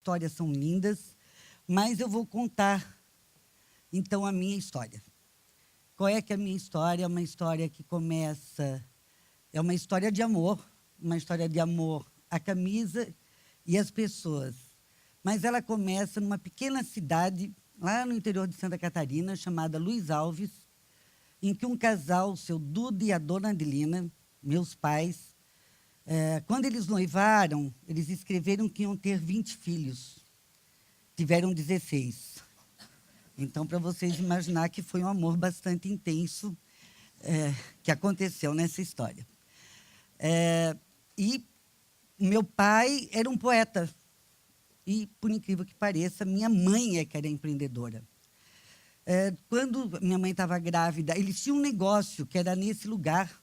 histórias são lindas, mas eu vou contar, então, a minha história. Qual é que é a minha história? É uma história que começa... É uma história de amor à camisa e às pessoas. Mas ela começa numa pequena cidade, lá no interior de Santa Catarina, chamada Luiz Alves, em que um casal, o seu Duda e a dona Adelina, meus pais, quando eles noivaram, eles escreveram que iam ter 20 filhos. Tiveram 16. Então, para vocês imaginar que foi um amor bastante intenso que aconteceu nessa história. E meu pai era um poeta. E, por incrível que pareça, minha mãe é que era empreendedora. Quando minha mãe estava grávida, eles tinham um negócio que era nesse lugar.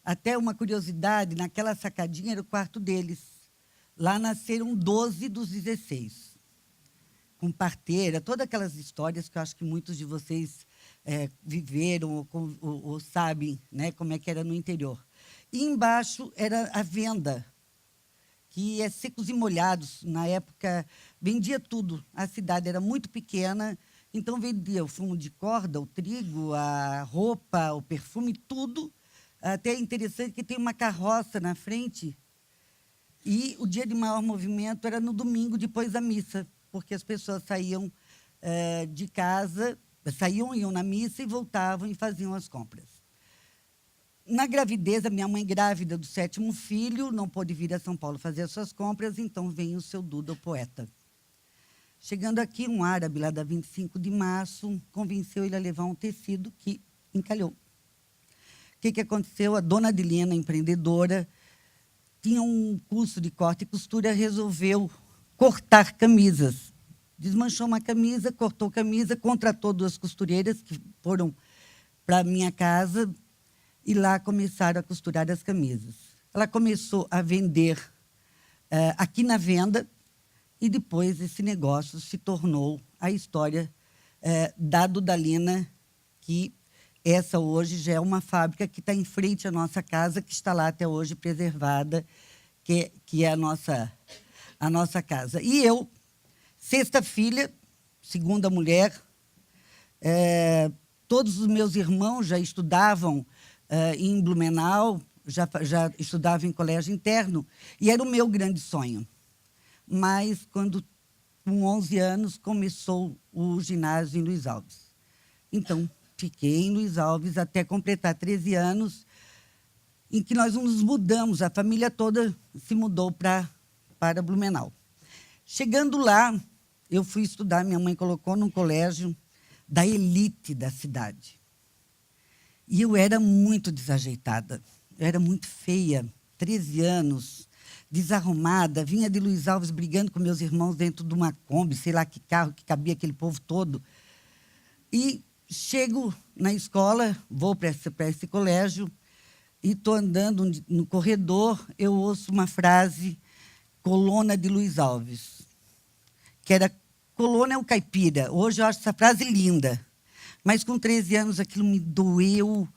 Até uma curiosidade, naquela sacadinha era o quarto deles. Lá nasceram 12 dos 16. Com parteira, todas aquelas histórias que eu acho que muitos de vocês viveram ou sabem, né, como é que era no interior. E embaixo era a venda, que é secos e molhados. Na época, vendia tudo. A cidade era muito pequena, então vendia o fumo de corda, o trigo, a roupa, o perfume, tudo. Até é interessante que tem uma carroça na frente. E o dia de maior movimento era no domingo, depois da missa, porque as pessoas saíam de casa, iam na missa e voltavam e faziam as compras. Na gravidez, a minha mãe grávida do 7º filho, não pôde vir a São Paulo fazer as suas compras, então vem o seu Duda, o poeta. Chegando aqui, um árabe lá da 25 de março convenceu ele a levar um tecido que encalhou. O que aconteceu? A dona Adelina, empreendedora, tinha um curso de corte e costura, resolveu cortar camisas. Desmanchou uma camisa, cortou camisa, contratou 2 costureiras que foram para a minha casa e lá começaram a costurar as camisas. Ela começou a vender aqui na venda e depois esse negócio se tornou a história da Dudalina, que essa hoje já é uma fábrica que está em frente à nossa casa, que está lá até hoje preservada, que é a nossa casa. E eu, 6ª filha, 2ª mulher, todos os meus irmãos já estudavam em Blumenau, já estudavam em colégio interno, e era o meu grande sonho. Mas, quando, com 11 anos, começou o ginásio em Luiz Alves. Então, fiquei em Luiz Alves até completar 13 anos, em que nós nos mudamos, a família toda se mudou para Blumenau. Chegando lá, eu fui estudar, minha mãe colocou num colégio da elite da cidade. E eu era muito desajeitada, eu era muito feia, 13 anos, desarrumada, vinha de Luiz Alves brigando com meus irmãos dentro de uma Kombi, sei lá que carro que cabia aquele povo todo. E chego na escola, vou para esse colégio, e estou andando no corredor, eu ouço uma frase, Colônia de Luiz Alves, que era, Colônia é o caipira. Hoje eu acho essa frase linda, mas com 13 anos aquilo me doeu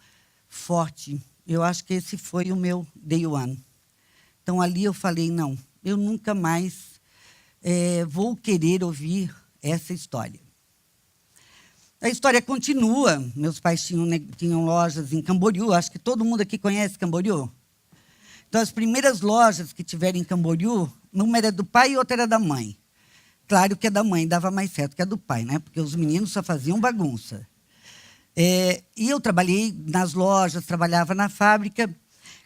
forte. Eu acho que esse foi o meu day one. Então, ali eu falei, não, eu nunca mais vou querer ouvir essa história. A história continua. Meus pais tinham lojas em Camboriú. Acho que todo mundo aqui conhece Camboriú. Então, as primeiras lojas que tiveram em Camboriú, uma era do pai e outra era da mãe. Claro que a da mãe dava mais certo que a do pai, né? Porque os meninos só faziam bagunça. E eu trabalhei nas lojas, trabalhava na fábrica.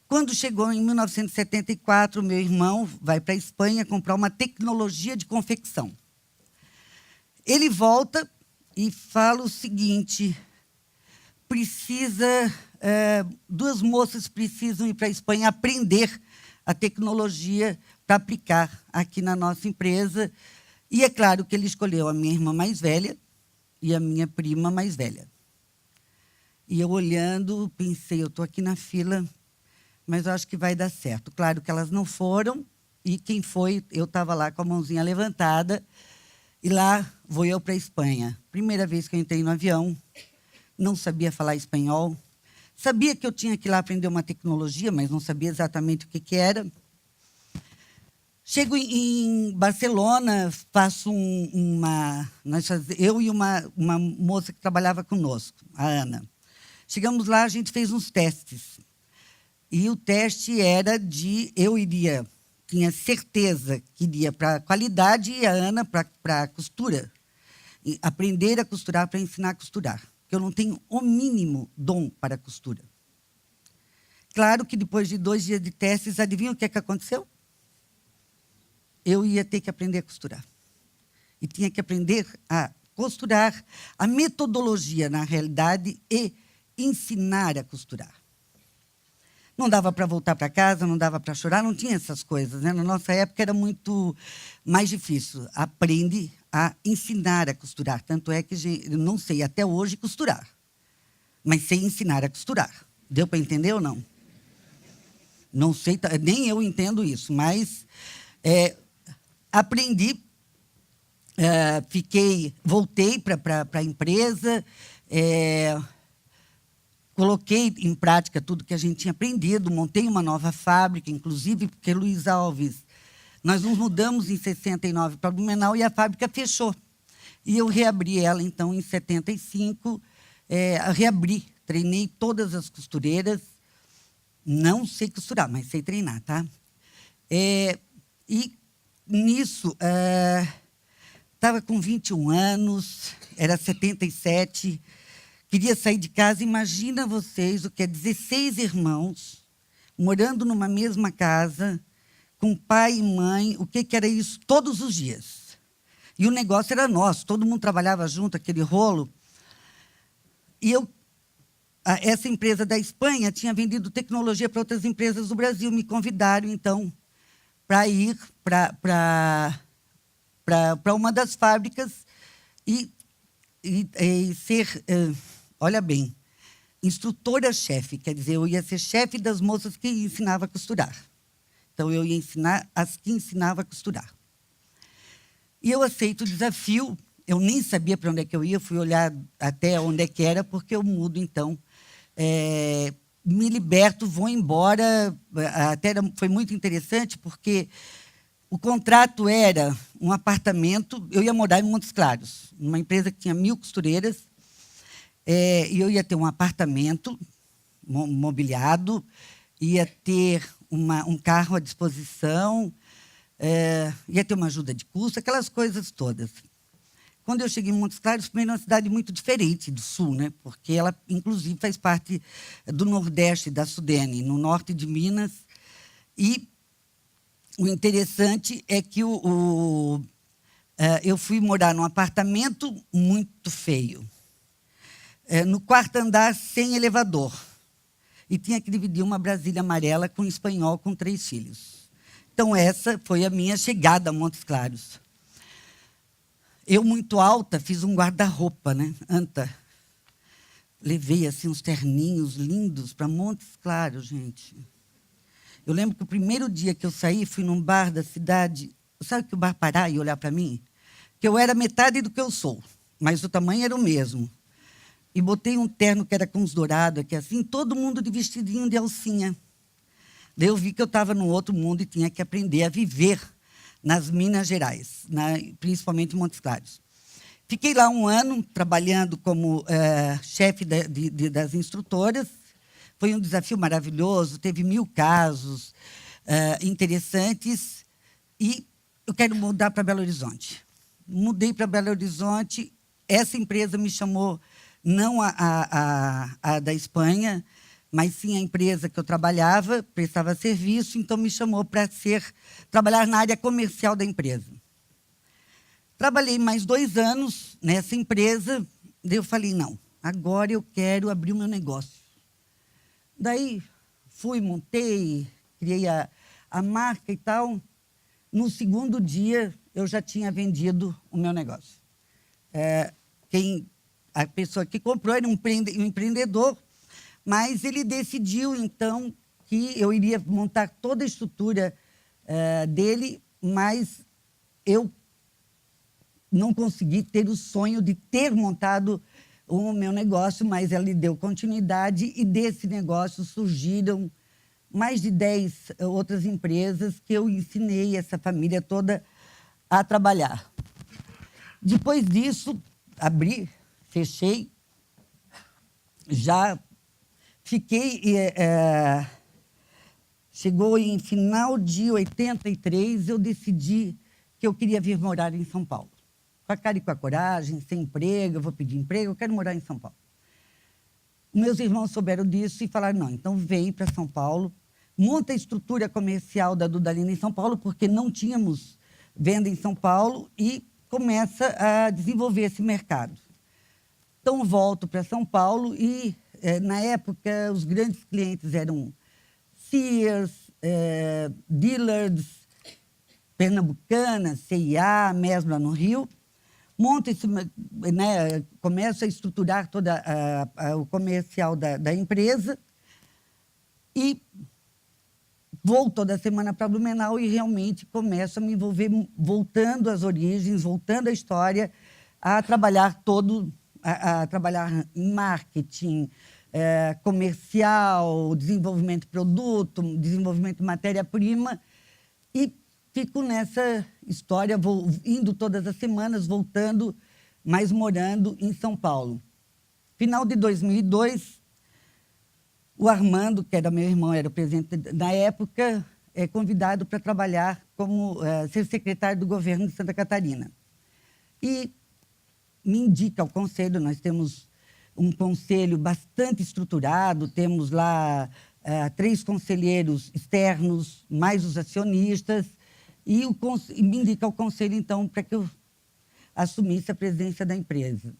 Quando chegou em 1974, meu irmão vai para a Espanha comprar uma tecnologia de confecção. Ele volta e fala o seguinte, 2 moças precisam ir para a Espanha aprender a tecnologia para aplicar aqui na nossa empresa. E é claro que ele escolheu a minha irmã mais velha e a minha prima mais velha. E eu olhando, pensei, eu estou aqui na fila, mas eu acho que vai dar certo. Claro que elas não foram, e quem foi, eu estava lá com a mãozinha levantada, e lá vou eu para a Espanha. Primeira vez que eu entrei no avião, não sabia falar espanhol, sabia que eu tinha que ir lá aprender uma tecnologia, mas não sabia exatamente o que era. Chego em Barcelona, faço eu e uma moça que trabalhava conosco, a Ana. Chegamos lá, a gente fez uns testes. E o teste era tinha certeza que iria para a qualidade e a Ana para a costura. E aprender a costurar para ensinar a costurar. Porque eu não tenho o mínimo dom para a costura. Claro que depois de 2 dias de testes, adivinha o que aconteceu? Eu ia ter que aprender a costurar. E tinha que aprender a costurar, a metodologia, na realidade, e ensinar a costurar. Não dava para voltar para casa, não dava para chorar, não tinha essas coisas, né? Na nossa época era muito mais difícil. Aprende a ensinar a costurar. Tanto é que eu não sei até hoje costurar, mas sei ensinar a costurar. Deu para entender ou não? Não sei, nem eu entendo isso, mas aprendi, voltei para a empresa, coloquei em prática tudo que a gente tinha aprendido, montei uma nova fábrica, inclusive porque Luiz Alves, nós nos mudamos em 69 para Blumenau e a fábrica fechou. E eu reabri ela, então, em 75, reabri, treinei todas as costureiras, não sei costurar, mas sei treinar, tá? E nisso, estava com 21 anos, era 77, queria sair de casa. Imagina vocês o que é 16 irmãos, morando numa mesma casa, com pai e mãe, o que era isso todos os dias. E o negócio era nosso, todo mundo trabalhava junto, aquele rolo. E essa empresa da Espanha tinha vendido tecnologia para outras empresas do Brasil. Me convidaram, então, para ir para uma das fábricas e ser, olha bem, instrutora-chefe. Quer dizer, eu ia ser chefe das moças que ensinavam a costurar. Então, eu ia ensinar as que ensinavam a costurar. E eu aceito o desafio. Eu nem sabia para onde é que eu ia, fui olhar até onde é que era, porque eu mudo, então, me liberto, vou embora. Até foi muito interessante, porque o contrato era um apartamento, eu ia morar em Montes Claros, numa empresa que tinha 1000 costureiras, e eu ia ter um apartamento mobiliado, ia ter um carro à disposição, ia ter uma ajuda de custo, aquelas coisas todas. Quando eu cheguei em Montes Claros, foi uma cidade muito diferente do Sul, né? Porque ela, inclusive, faz parte do Nordeste, da Sudene, no norte de Minas. E o interessante é que eu fui morar num apartamento muito feio, no 4º andar, sem elevador. E tinha que dividir uma Brasília amarela com um espanhol com 3 filhos. Então, essa foi a minha chegada a Montes Claros. Eu, muito alta, fiz um guarda-roupa, né? Anta. Levei, assim, uns terninhos lindos para Montes Claros, gente. Eu lembro que o primeiro dia que eu saí, fui num bar da cidade. Sabe que o bar parar e olhar para mim? Que eu era metade do que eu sou, mas o tamanho era o mesmo. E botei um terno que era com os dourados, aqui assim, todo mundo de vestidinho de alcinha. Daí eu vi que eu estava num outro mundo e tinha que aprender a viver nas Minas Gerais, principalmente em Montes Claros. Fiquei lá 1 ano, trabalhando como chefe das instrutoras. Foi um desafio maravilhoso, teve 1000 casos interessantes. E eu quero mudar para Belo Horizonte. Mudei para Belo Horizonte, essa empresa me chamou, não a da Espanha, mas sim a empresa que eu trabalhava, prestava serviço, então me chamou para trabalhar na área comercial da empresa. Trabalhei mais 2 anos nessa empresa, daí eu falei, não, agora eu quero abrir o meu negócio. Daí fui, montei, criei a marca e tal. No 2º dia, eu já tinha vendido o meu negócio. A pessoa que comprou era um empreendedor, mas ele decidiu, então, que eu iria montar toda a estrutura dele, mas eu não consegui ter o sonho de ter montado o meu negócio, mas ele deu continuidade e desse negócio surgiram mais de 10 outras empresas que eu ensinei essa família toda a trabalhar. Depois disso, abri, fechei, já fiquei... chegou em final de 83, eu decidi que eu queria vir morar em São Paulo. Com a cara e com a coragem, sem emprego, eu vou pedir emprego, eu quero morar em São Paulo. Meus irmãos souberam disso e falaram, não, então vem para São Paulo, monta a estrutura comercial da Dudalina em São Paulo, porque não tínhamos venda em São Paulo, e começa a desenvolver esse mercado. Então, volto para São Paulo e, na época, os grandes clientes eram Sears, Dillard's, Pernambucana, CIA, Mesbla no Rio. Monta esse, né, começa a estruturar todo o comercial da empresa e vou toda semana para Blumenau e realmente começo a me envolver, voltando às origens, voltando à história, a trabalhar a trabalhar em marketing, comercial, desenvolvimento de produto, desenvolvimento de matéria-prima, e fico nessa história, vou indo todas as semanas, voltando, mas morando em São Paulo. Final de 2002, o Armando, que era meu irmão, era o presidente na época, é convidado para trabalhar como ser secretário do governo de Santa Catarina. E me indica ao conselho, nós temos um conselho bastante estruturado, temos lá 3 conselheiros externos, mais os acionistas, e me indica ao conselho, então, para que eu assumisse a presidência da empresa.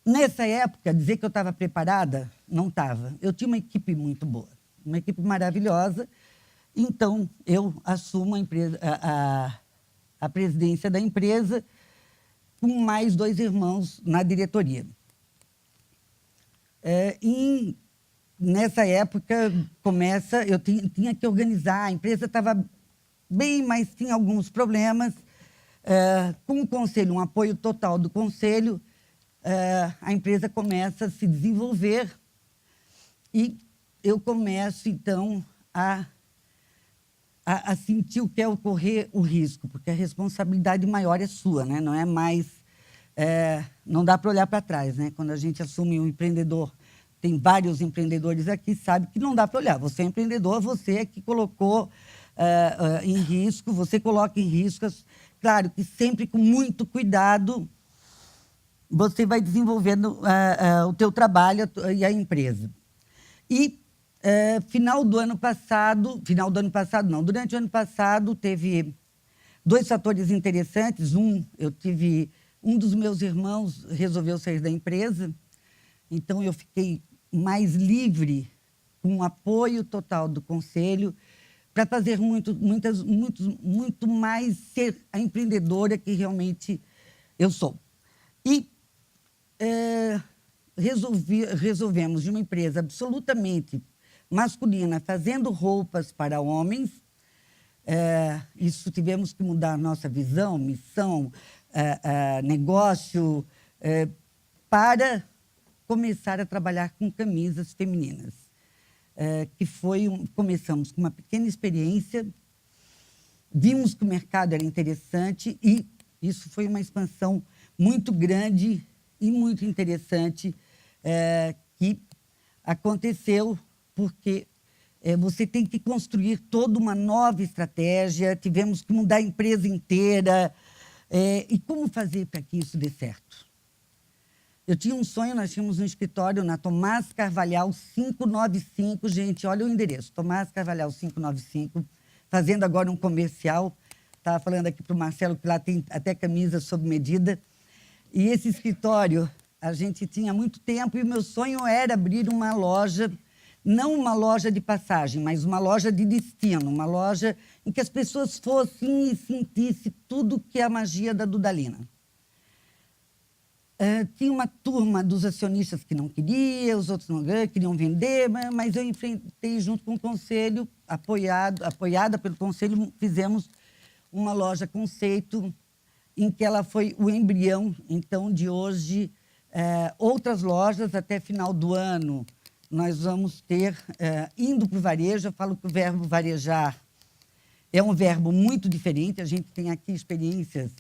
Nessa época, dizer que eu estava preparada, não estava. Eu tinha uma equipe muito boa, uma equipe maravilhosa, então eu assumo a presidência da empresa com mais 2 irmãos na diretoria. Nessa época, eu tinha que organizar, a empresa estava bem, mas tinha alguns problemas. Com o conselho, um apoio total do conselho, a empresa começa a se desenvolver e eu começo, então, a sentir o que é correr o risco, porque a responsabilidade maior é sua, né? Não é mais... não dá para olhar para trás, né? Quando a gente assume um empreendedor, tem vários empreendedores aqui, sabe que não dá para olhar. Você é empreendedor, você é que colocou em risco, você coloca em risco. Claro que sempre com muito cuidado, você vai desenvolvendo o teu trabalho e a empresa. E durante o ano passado, teve 2 fatores interessantes. Um dos meus irmãos resolveu sair da empresa, então eu fiquei mais livre, com o apoio total do conselho, para fazer muito mais ser a empreendedora que realmente eu sou. E resolvemos, de uma empresa absolutamente masculina, fazendo roupas para homens, isso tivemos que mudar nossa visão, missão, negócio, para começar a trabalhar com camisas femininas. Começamos com uma pequena experiência, vimos que o mercado era interessante e isso foi uma expansão muito grande e muito interessante que aconteceu, porque você tem que construir toda uma nova estratégia, tivemos que mudar a empresa inteira. E como fazer para que isso dê certo? Eu tinha um sonho, nós tínhamos um escritório na Tomás Carvalhal 595, gente, olha o endereço, Tomás Carvalhal 595, fazendo agora um comercial. Estava falando aqui para o Marcelo que lá tem até camisa sob medida. E esse escritório, a gente tinha há muito tempo, e o meu sonho era abrir uma loja, não uma loja de passagem, mas uma loja de destino, uma loja em que as pessoas fossem e sentissem tudo que é a magia da Dudalina. Tinha uma turma dos acionistas que não queria, os outros não queriam vender, mas eu enfrentei junto com o conselho, apoiada pelo conselho, fizemos uma loja conceito, em que ela foi o embrião, então, de hoje, outras lojas até final do ano nós vamos ter, indo para o varejo, eu falo que o verbo varejar é um verbo muito diferente, a gente tem aqui experiências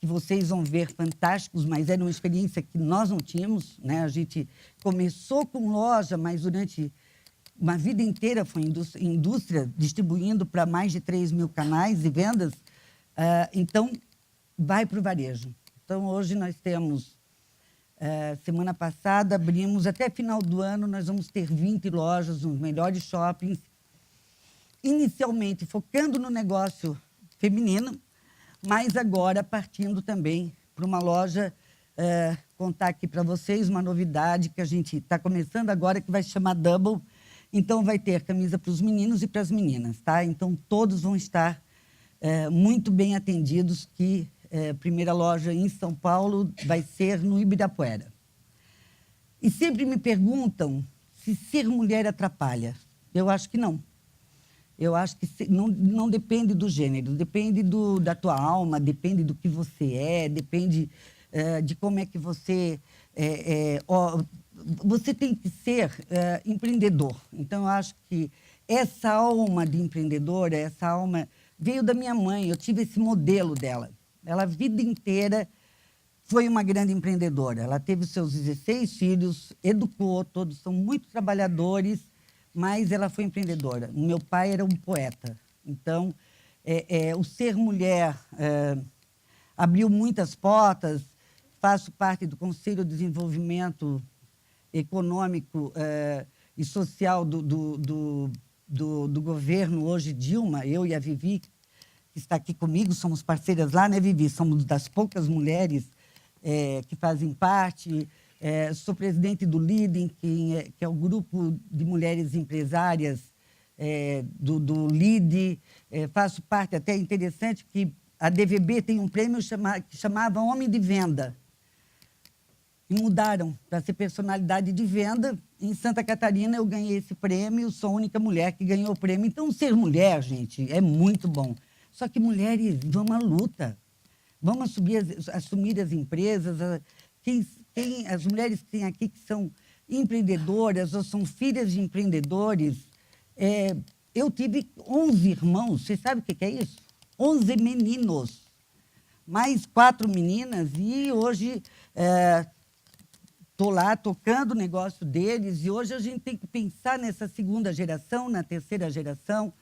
que vocês vão ver fantásticos, mas era uma experiência que nós não tínhamos, né? A gente começou com loja, mas durante uma vida inteira foi indústria distribuindo para mais de 3 mil canais e vendas, então vai para o varejo. Então, hoje nós temos, semana passada, abrimos, até final do ano, nós vamos ter 20 lojas nos melhores shoppings, inicialmente focando no negócio feminino, mas agora partindo também para uma loja, contar aqui para vocês uma novidade que a gente está começando agora, que vai se chamar Double. Então, vai ter camisa para os meninos e para as meninas, tá? Então, todos vão estar muito bem atendidos, que a primeira loja em São Paulo vai ser no Ibirapuera. E sempre me perguntam se ser mulher atrapalha. Eu acho que não. Eu acho que não depende do gênero, depende da tua alma, depende do que você é, depende de como é que você... você tem que ser empreendedor. Então, eu acho que essa alma de empreendedora, essa alma veio da minha mãe, eu tive esse modelo dela. Ela, a vida inteira, foi uma grande empreendedora. Ela teve os seus 16 filhos, educou, todos são muito trabalhadores, mas ela foi empreendedora. O meu pai era um poeta. Então, o ser mulher abriu muitas portas. Faço parte do Conselho de Desenvolvimento Econômico e Social do governo, hoje Dilma, eu e a Vivi, que está aqui comigo, somos parceiras lá, né, Vivi? Somos das poucas mulheres que fazem parte. Sou presidente do LIDEM, que é o grupo de mulheres empresárias do LIDE. Faço parte, até interessante, que a DVB tem um prêmio que chamava Homem de Venda. E mudaram para ser personalidade de venda. Em Santa Catarina, eu ganhei esse prêmio, sou a única mulher que ganhou o prêmio. Então, ser mulher, gente, é muito bom. Só que, mulheres, vamos à luta. Vamos assumir as empresas. As mulheres que tem aqui que são empreendedoras ou são filhas de empreendedores. Eu tive 11 irmãos, você sabe o que é isso? 11 meninos, mais 4 meninas, e hoje estou lá tocando o negócio deles, e hoje a gente tem que pensar nessa segunda geração, na terceira geração,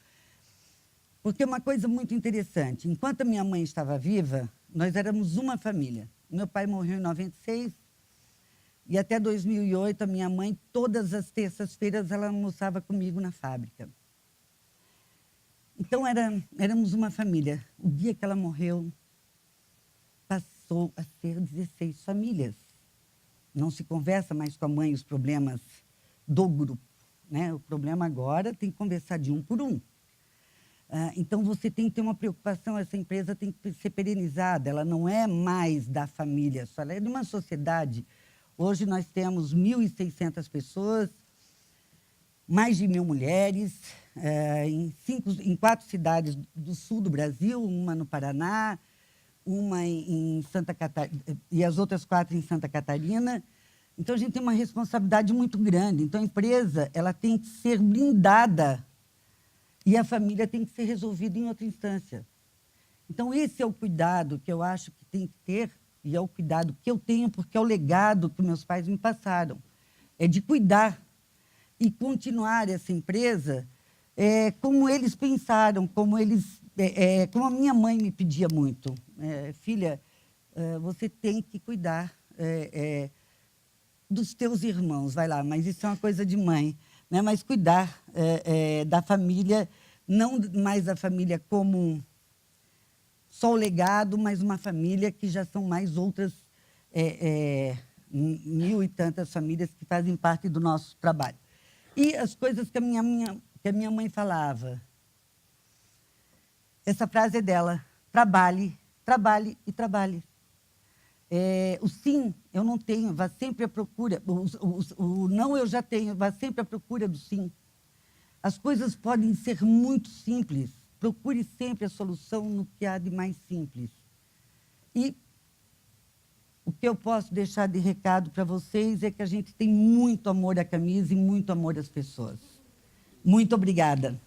porque é uma coisa muito interessante. Enquanto a minha mãe estava viva, nós éramos uma família. Meu pai morreu em 96, e até 2008, a minha mãe, todas as terças-feiras, ela almoçava comigo na fábrica. Então, éramos uma família. O dia que ela morreu, passou a ser 16 famílias. Não se conversa mais com a mãe os problemas do grupo, né? O problema agora tem que conversar de um por um. Então, você tem que ter uma preocupação, essa empresa tem que ser perenizada, ela não é mais da família só, ela é de uma sociedade. Hoje nós temos 1.600 pessoas, mais de 1.000 mulheres, em 4 cidades do sul do Brasil, uma no Paraná, uma em Santa Catarina, e as outras 4 em Santa Catarina. Então, a gente tem uma responsabilidade muito grande. Então, a empresa ela tem que ser blindada e a família tem que ser resolvida em outra instância. Então, esse é o cuidado que eu acho que tem que ter, e é o cuidado que eu tenho, porque é o legado que meus pais me passaram. É de cuidar e continuar essa empresa como eles pensaram, como a minha mãe me pedia muito. Filha, você tem que cuidar dos teus irmãos, vai lá, mas isso é uma coisa de mãe, né? Mas cuidar da família, não mais da família como só o legado, mas uma família que já são mais outras 1.000 e tantas famílias que fazem parte do nosso trabalho. E as coisas que a minha mãe falava. Essa frase é dela: trabalhe, trabalhe e trabalhe. O sim eu não tenho, vá sempre à procura. O não eu já tenho, vá sempre à procura do sim. As coisas podem ser muito simples. Procure sempre a solução no que há de mais simples. E O que eu posso deixar de recado para vocês é que a gente tem muito amor à camisa e muito amor às pessoas. Muito obrigada.